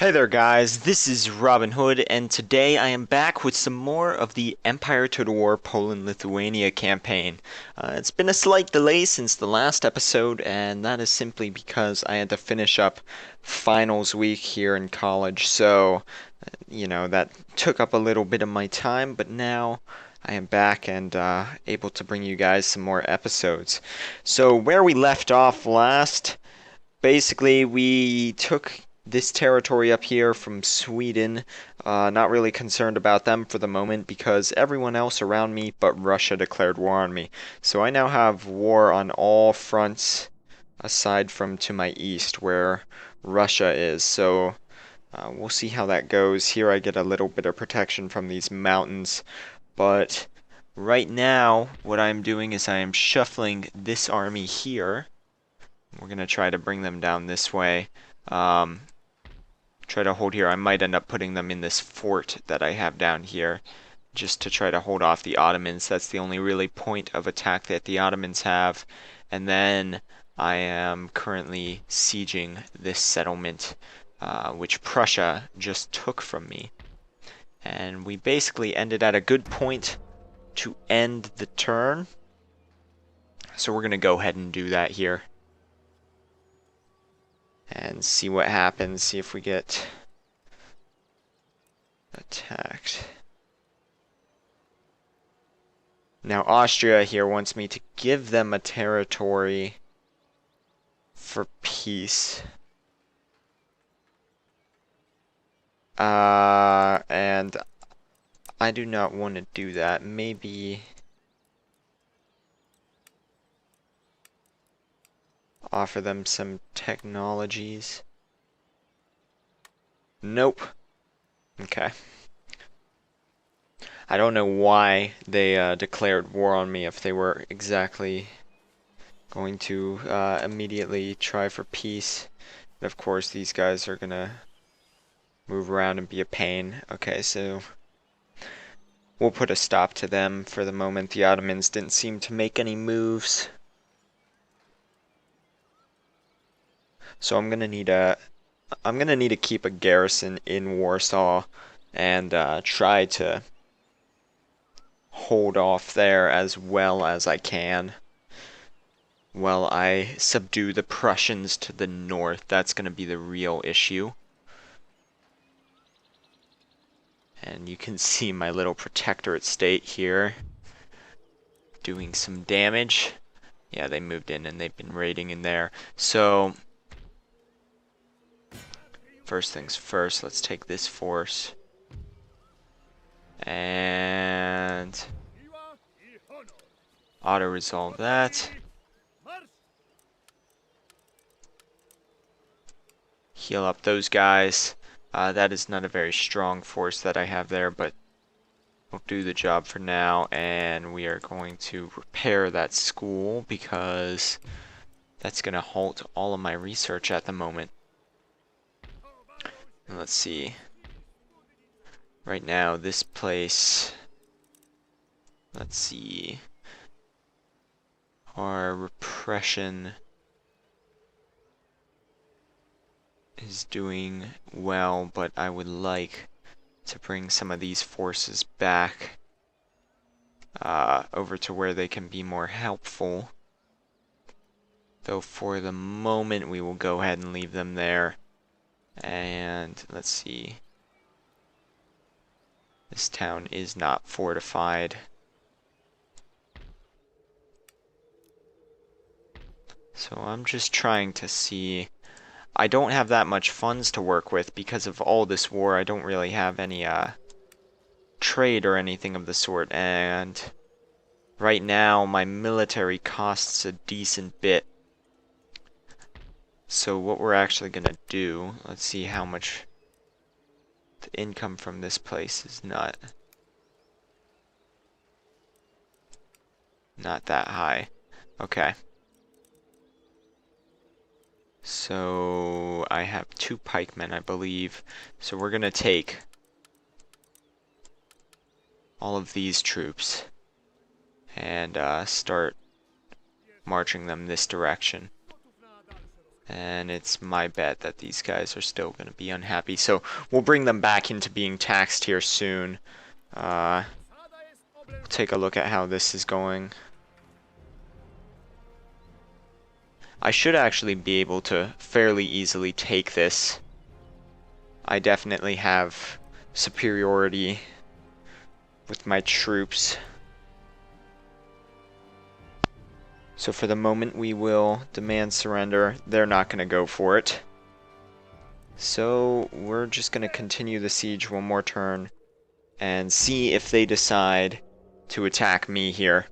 Hey there guys, this is Robin Hood, and today I am back with some more of the Empire to the War Poland-Lithuania campaign. It's been a slight delay since the last episode, and that is simply because I had to finish up finals week here in college, so, that took up a little bit of my time, but now I am back and able to bring you guys some more episodes. So, where we left off last, basically, we took this territory up here from Sweden. Not really concerned about them for the moment because everyone else around me but Russia declared war on me. So I now have war on all fronts aside from to my east where Russia is. So we'll see how that goes. Here I get a little bit of protection from these mountains, but right now what I'm doing is I am shuffling this army here. We're going to try to bring them down this way. Try to hold here. I might end up putting them in this fort that I have down here just to try to hold off the Ottomans. That's the only really point of attack that the Ottomans have. And then I am currently sieging this settlement, which Prussia just took from me. And we basically ended at a good point to end the turn. So we're going to go ahead and do that here. And see what happens, see if we get attacked. Now Austria here wants me to give them a territory for peace. And I do not want to do that. Maybe offer them some technologies. Nope. Okay. I don't know why they declared war on me if they were exactly going to immediately try for peace. But of course these guys are gonna move around and be a pain. Okay, so we'll put a stop to them for the moment. The Ottomans didn't seem to make any moves. So I'm gonna need to keep a garrison in Warsaw and try to hold off there as well as I can while I subdue the Prussians to the north. That's gonna be the real issue. And you can see my little protectorate state here doing some damage. Yeah, they moved in and they've been raiding in there. So first things first, let's take this force and auto-resolve that. Heal up those guys. That is not a very strong force that I have there, but we'll do the job for now. And we are going to repair that school because that's going to halt all of my research at the moment. Let's see. Right now, this place, let's see, our repression is doing well, but I would like to bring some of these forces back over to where they can be more helpful. Though for the moment, we will go ahead and leave them there. And let's see. This town is not fortified. So I'm just trying to see. I don't have that much funds to work with because of all this war. I don't really have any trade or anything of the sort. And right now my military costs a decent bit. So what we're actually gonna do, let's see how much the income from this place is not that high. Okay. So I have 2 pikemen, I believe. So we're gonna take all of these troops and start marching them this direction. And it's my bet that these guys are still going to be unhappy. So we'll bring them back into being taxed here soon. We'll take a look at how this is going. I should actually be able to fairly easily take this. I definitely have superiority with my troops. So for the moment we will demand surrender. They're not going to go for it. So we're just going to continue the siege one more turn and see if they decide to attack me here.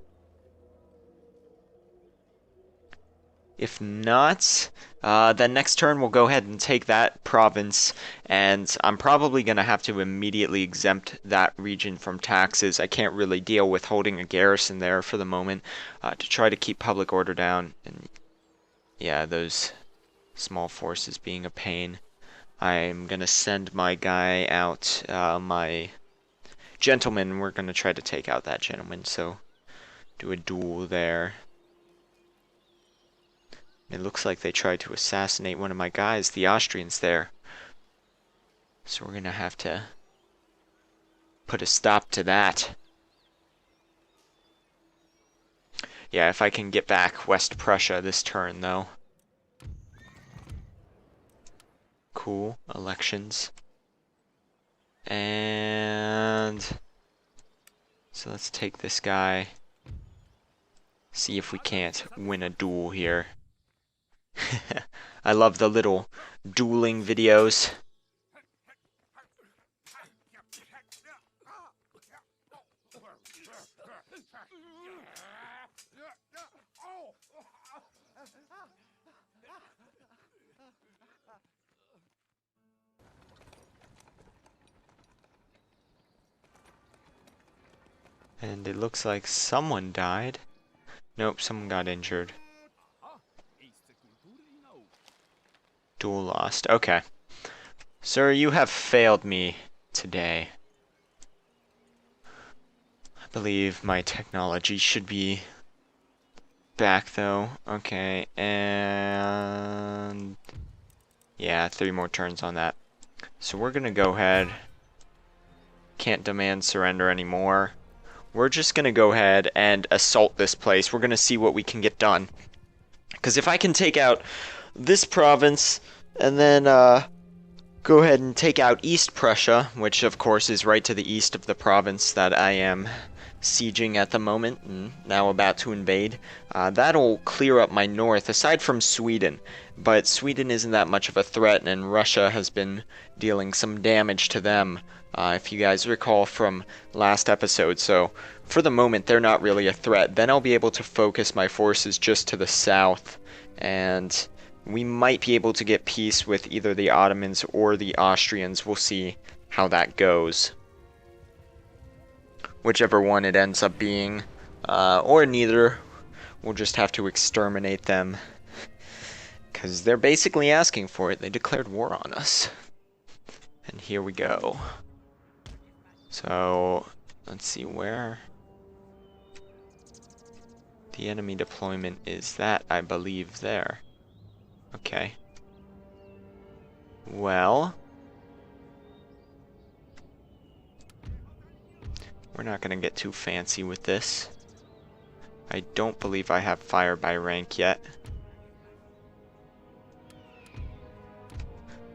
If not, then next turn we'll go ahead and take that province, and I'm probably going to have to immediately exempt that region from taxes. I can't really deal with holding a garrison there for the moment to try to keep public order down. And yeah, those small forces being a pain. I'm going to send my guy out, my gentleman. We're going to try to take out that gentleman, so do a duel there. It looks like they tried to assassinate one of my guys, the Austrians there. So we're gonna have to put a stop to that. Yeah, if I can get back West Prussia this turn, though. Cool. Elections. And so let's take this guy. See if we can't win a duel here. I love the little dueling videos. And it looks like someone died. Nope, someone got injured. Duel lost. Okay. Sir, you have failed me today. I believe my technology should be back, though. Okay, and yeah, 3 more turns on that. So we're gonna go ahead. Can't demand surrender anymore. We're just gonna go ahead and assault this place. We're gonna see what we can get done. Because if I can take out this province and then go ahead and take out East Prussia, which of course is right to the east of the province that I am sieging at the moment and now about to invade, that'll clear up my north, aside from Sweden. But Sweden isn't that much of a threat, and Russia has been dealing some damage to them, if you guys recall from last episode. So for the moment, they're not really a threat. Then I'll be able to focus my forces just to the south, and we might be able to get peace with either the Ottomans or the Austrians. We'll see how that goes. Whichever one it ends up being, or neither, we'll just have to exterminate them. Because they're basically asking for it. They declared war on us. And here we go. So, let's see where the enemy deployment is. That, I believe, there. Okay. Well, we're not going to get too fancy with this. I don't believe I have fire by rank yet.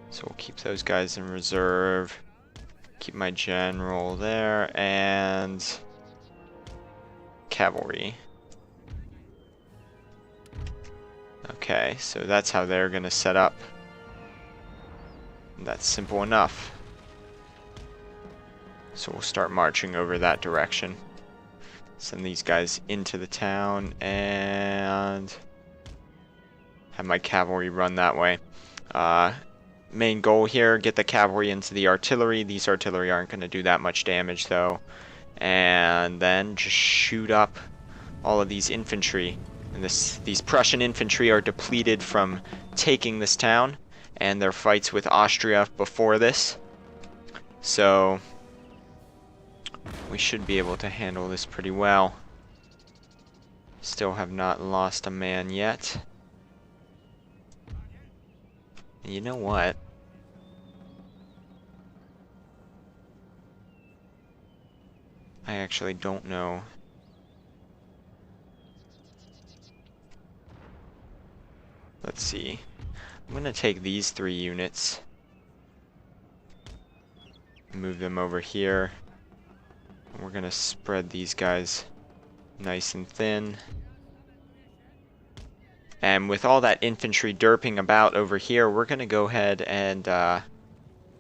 So we'll keep those guys in reserve. Keep my general there, and cavalry. Okay, so that's how they're going to set up. That's simple enough. So we'll start marching over that direction. Send these guys into the town and have my cavalry run that way. Main goal here, get the cavalry into the artillery. These artillery aren't going to do that much damage though. And then just shoot up all of these infantry. And these Prussian infantry are depleted from taking this town and their fights with Austria before this. So we should be able to handle this pretty well. Still have not lost a man yet. And you know what? I actually don't know. Let's see. I'm gonna take these 3 units, move them over here. And we're gonna spread these guys nice and thin. And with all that infantry derping about over here, we're gonna go ahead and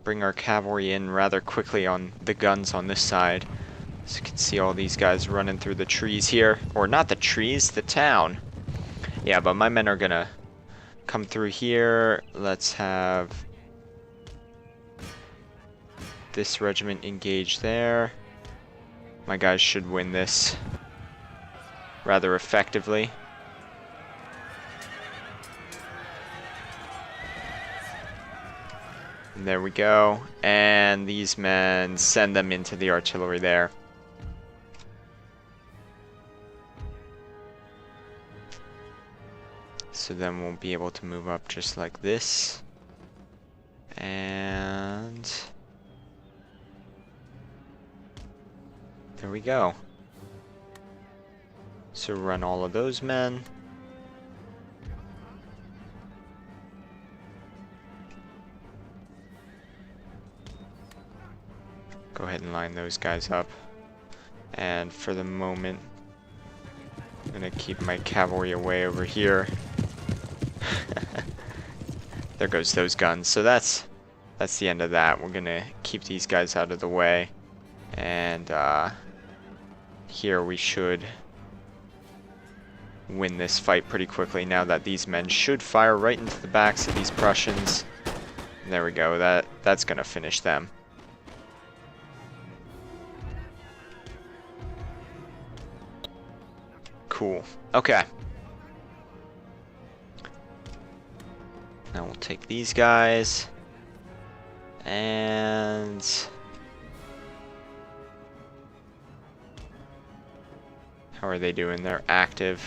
bring our cavalry in rather quickly on the guns on this side. So you can see all these guys running through the trees here. Or not the trees, the town. Yeah, but my men are gonna come through here. Let's have this regiment engage there. My guys should win this rather effectively. And there we go. And these men, send them into the artillery there. So then we'll be able to move up just like this. And there we go. So run all of those men. Go ahead and line those guys up. And for the moment, I'm gonna keep my cavalry away over here. There goes those guns. So that's the end of that. We're gonna keep these guys out of the way. And here we should win this fight pretty quickly now that these men should fire right into the backs of these Prussians. And there we go. That's gonna finish them. Cool. Okay. Now we'll take these guys. And how are they doing? They're active.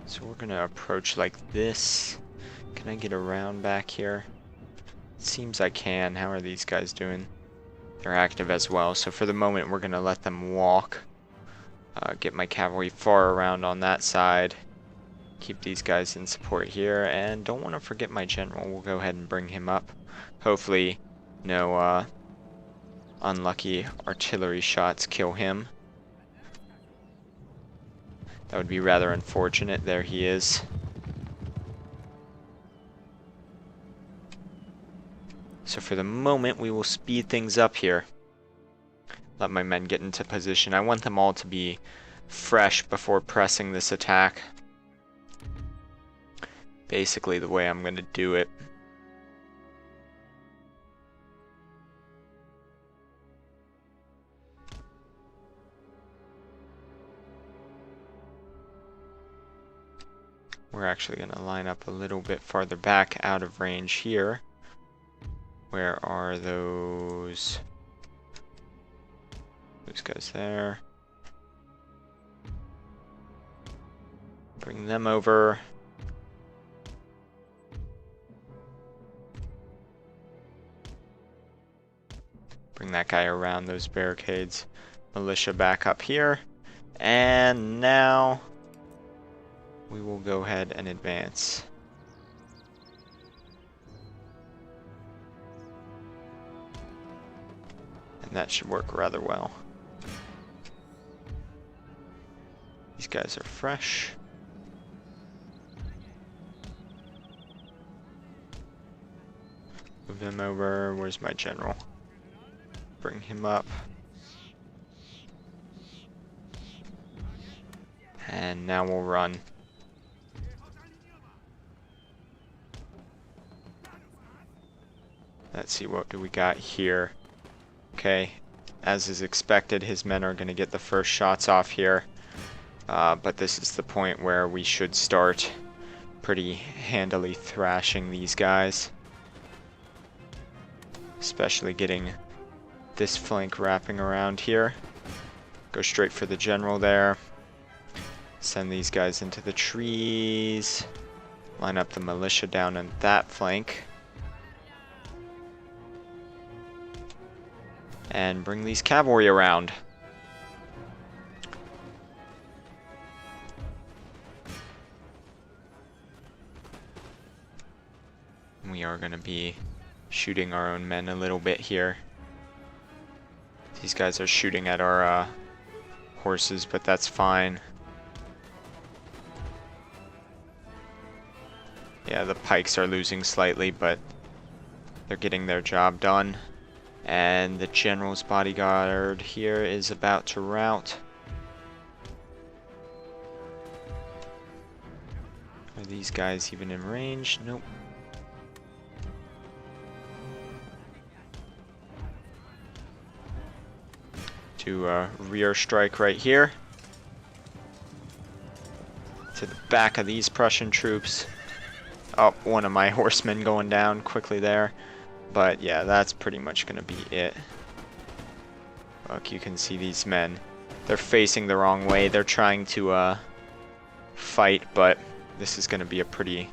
So we're gonna approach like this. Can I get around back here? It seems I can. How are these guys doing? They're active as well. So for the moment, we're gonna let them walk. Get my cavalry far around on that side. Keep these guys in support here. And don't want to forget my general. We'll go ahead and bring him up. Hopefully no unlucky artillery shots kill him. That would be rather unfortunate. There he is. So for the moment, we will speed things up here. Let my men get into position. I want them all to be fresh before pressing this attack. Basically the way I'm going to do it. We're actually going to line up a little bit farther back out of range here. Where are those guys there? Bring them over. Bring that guy around those barricades. Militia back up here. And now we will go ahead and advance. And that should work rather well. These guys are fresh. Move them over. Where's my general? Bring him up. And now we'll run. Let's see, what do we got here? Okay, as is expected, his men are going to get the first shots off here. But this is the point where we should start pretty handily thrashing these guys. Especially getting this flank wrapping around here. Go straight for the general there. Send these guys into the trees. Line up the militia down on that flank. And bring these cavalry around. We are going to be shooting our own men a little bit here. These guys are shooting at our horses, but that's fine. Yeah, the pikes are losing slightly, but they're getting their job done. And the general's bodyguard here is about to rout. Are these guys even in range? Nope. Do a rear strike right here. To the back of these Prussian troops. Oh, one of my horsemen going down quickly there. But yeah, that's pretty much going to be it. Look, you can see these men. They're facing the wrong way. They're trying to fight, but this is going to be a pretty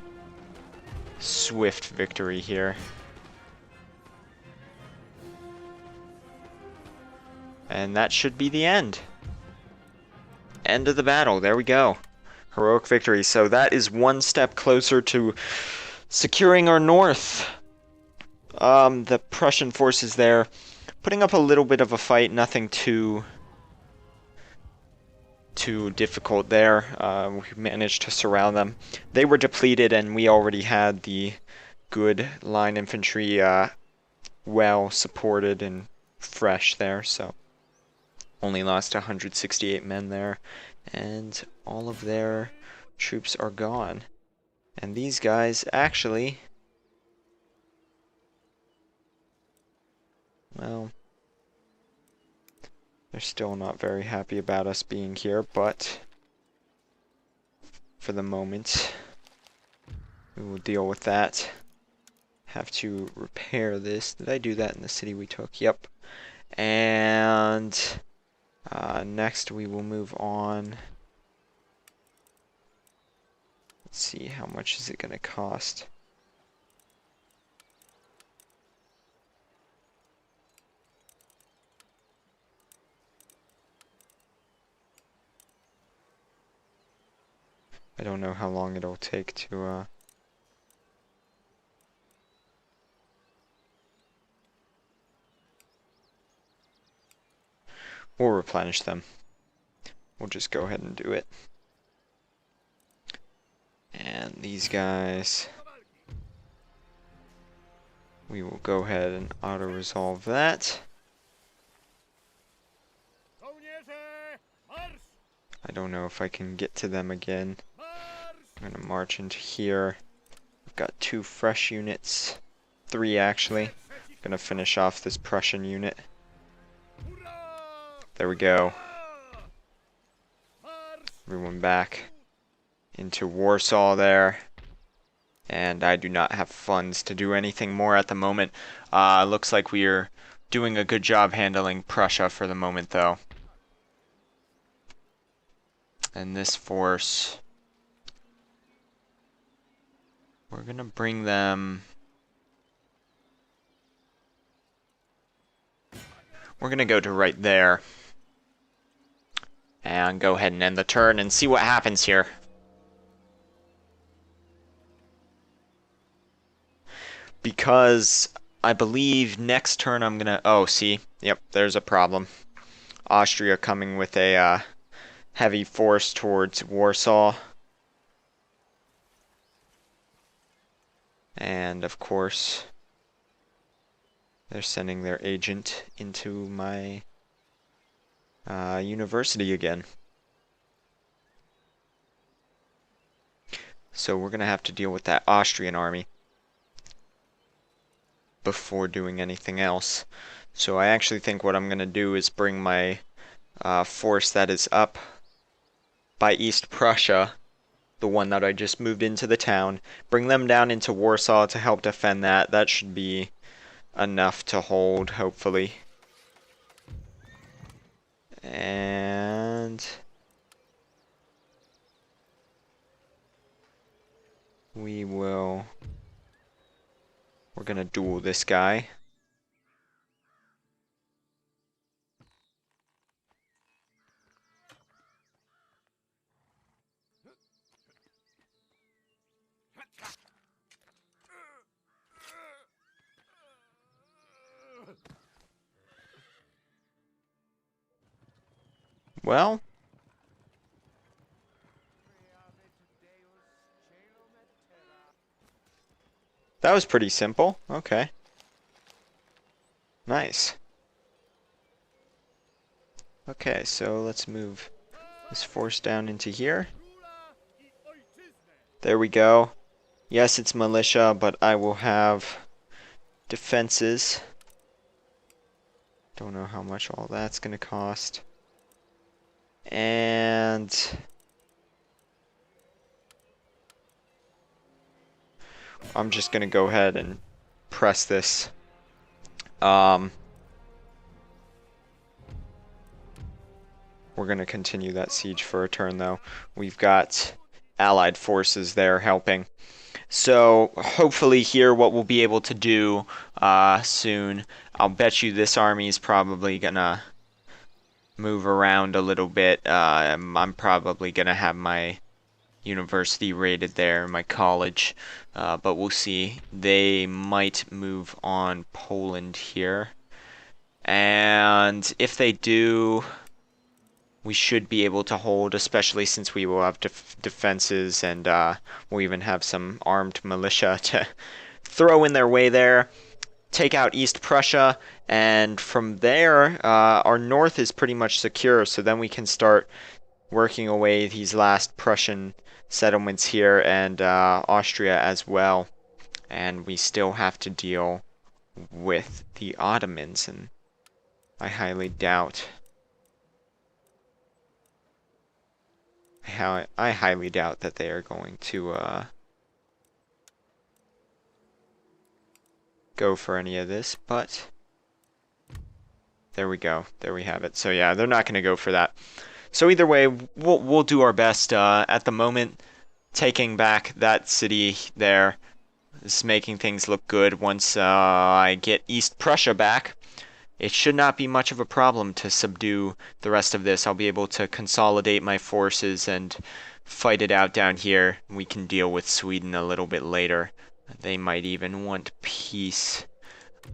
swift victory here. And that should be the end. End of the battle. There we go. Heroic victory. So that is one step closer to securing our north. The Prussian forces there putting up a little bit of a fight. Nothing too difficult there. We managed to surround them. They were depleted, and we already had the good line infantry well supported and fresh there. So only lost 168 men there, and all of their troops are gone. And these guys actually, well, they're still not very happy about us being here, but for the moment, we will deal with that. Have to repair this. Did I do that in the city we took? Yep. And next we will move on. Let's see, how much is it going to cost? I don't know how long it'll take to we'll replenish them. We'll just go ahead and do it. And these guys, we will go ahead and auto-resolve that. I don't know if I can get to them again. I'm going to march into here. I've got 2 fresh units. 3 actually. I'm going to finish off this Prussian unit. There we go. Everyone back into Warsaw there. And I do not have funds to do anything more at the moment. Looks like we are doing a good job handling Prussia for the moment, though. And this force, we're gonna bring them. We're gonna go to right there. And go ahead and end the turn and see what happens here. Because I believe next turn I'm gonna... Oh, see? Yep, there's a problem. Austria coming with a heavy force towards Warsaw. And, of course, they're sending their agent into my university again. So we're going to have to deal with that Austrian army before doing anything else. So I actually think what I'm going to do is bring my force that is up by East Prussia, the one that I just moved into the town, bring them down into Warsaw to help defend that. That should be enough to hold, hopefully. And we're gonna duel this guy. Well, that was pretty simple. Okay. Nice. Okay, so let's move this force down into here. There we go. Yes, it's militia, but I will have defenses. Don't know how much all that's gonna cost. And I'm just gonna go ahead and press this. We're gonna continue that siege for a turn though. We've got allied forces there helping. So hopefully here what we'll be able to do soon, I'll bet you this army is probably gonna move around a little bit. I'm probably gonna have my university raided there, my college, but we'll see. They might move on Poland here, and if they do, we should be able to hold, especially since we will have defenses, and we'll even have some armed militia to throw in their way there, take out East Prussia, and from there, our north is pretty much secure, so then we can start working away these last Prussian settlements here, and Austria as well. And we still have to deal with the Ottomans, and I highly doubt that they are going to go for any of this, but there we go. There we have it. So yeah, they're not going to go for that. So either way, we'll do our best. At the moment, taking back that city there is making things look good. Once I get East Prussia back, it should not be much of a problem to subdue the rest of this. I'll be able to consolidate my forces and fight it out down here. We can deal with Sweden a little bit later. They might even want peace.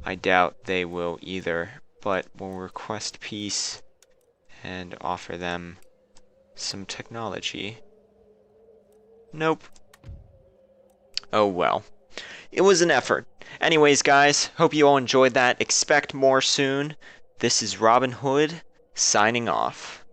I doubt they will either, but we'll request peace and offer them some technology. Nope. Oh well. It was an effort. Anyways, guys, hope you all enjoyed that. Expect more soon. This is Robin Hood, signing off.